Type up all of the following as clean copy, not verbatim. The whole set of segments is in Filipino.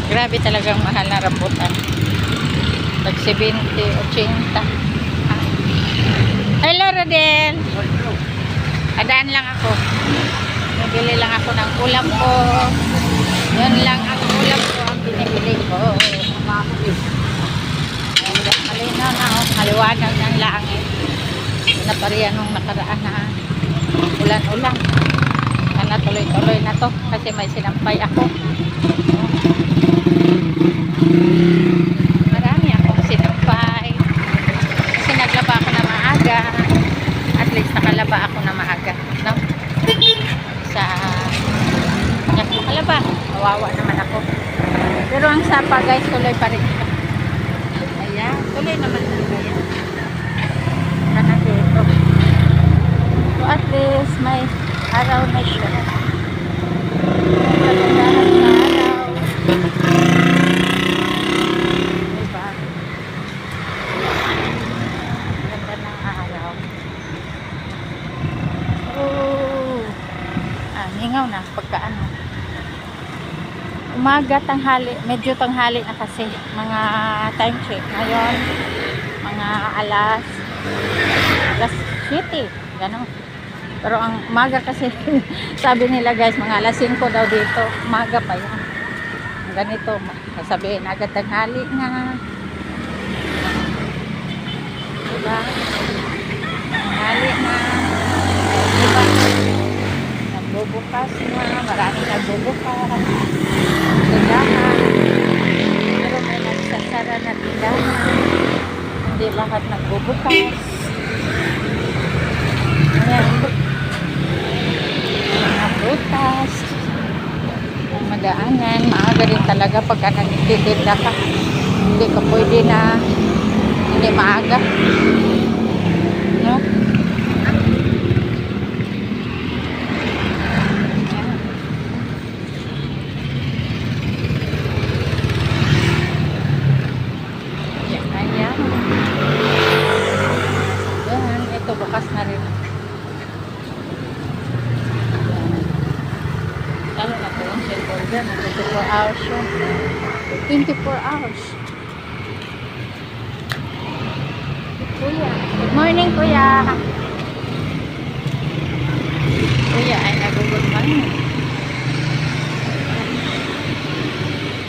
Grabe talagang mahal na rambutan. Tag 70, 80. Ah. Hello, Rodel. Adaan lang ako. Nabili lang ako ng ulam ko. Yun lang ang ulam ko ang binibili ko. Malinaw na ako. Maliwanag ng langit. Na pariyan nung nakaraan na ulan-ulan. Sana tuloy-tuloy na to kasi may sinampay ako. Marami akong sinampay. Kasi naglaba ako na maaga. At least nakalaba ako na maaga. No? Sa nakalaba. Kawawa naman ako. Pero ang sapa guys, tuloy pa rin. Ayan, tuloy naman na ayan. Sana dito. So at least may araw na siya. Kagandahan na araw. Diba? Ganda ng araw. Oh. Hingaw na pagkaano. Umaga, tanghali. Medyo tanghali na kasi. Mga time check. Ngayon, mga alas 7. Ganon. Pero ang umaga kasi, sabi nila guys, mga alas 5 daw dito. Umaga pa yan. Ganito. Sabihin, agad tanghali na. Diba? Tanghali na. Diba? Nagbubukas na. Maraming nagbubukas. Tindahan. Pero may nagsasara na tindahan. Hindi lahat nagbubukas. Ayan. Mga prutas. Madaanan. Maaga din talaga pagka nagtitinda ka. Hindi ka pwede na hindi maaga. No? Ayan. Ayan. Ito bukas na rin. Lalo na po yung shell burger. 24 hours yun. 24 hours. Kuya. Good morning, Kuya. Kuya ay nag-good morning.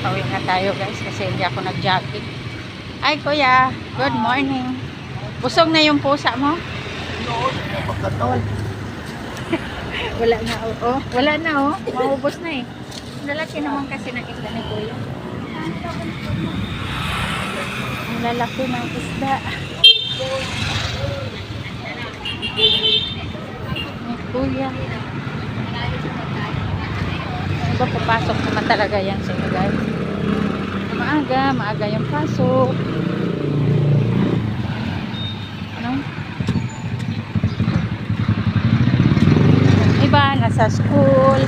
Pauwi nga tayo guys kasi hindi ako nag-jogging. Ay, Kuya. Good morning. Busog na yung pusa mo? Oh, wala na, oh. Wala na, oh. Maubos na eh. Lalaki naman kasi ng isda ni Kuya. Ang lalaki ng isda. Ni Kuya. Diba papasok naman talaga yan sila guys. Maaga yung pasok. Ano? Iba, nasa school.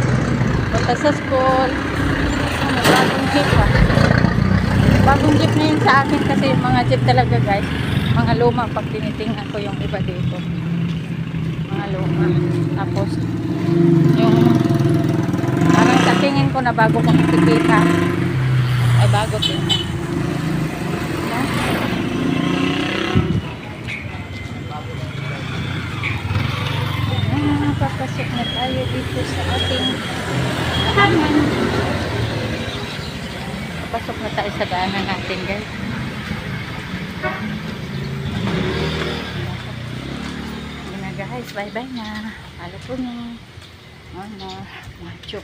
Punta sa school. Ano, bagong jeep ha. Bagong jeep na yun sa akin kasi yung mga jeep talaga guys. Mga luma pag tinitingnan ko yung iba dito. Mga luma. Tapos, yung parang sa tingin ko na bago kong itikita ay bago din. Papasok na tayo dito sa ating daanan. Papasok na tayo sa daanan natin guys. Yun na guys, bye bye na. Halo po na. Ano, macho.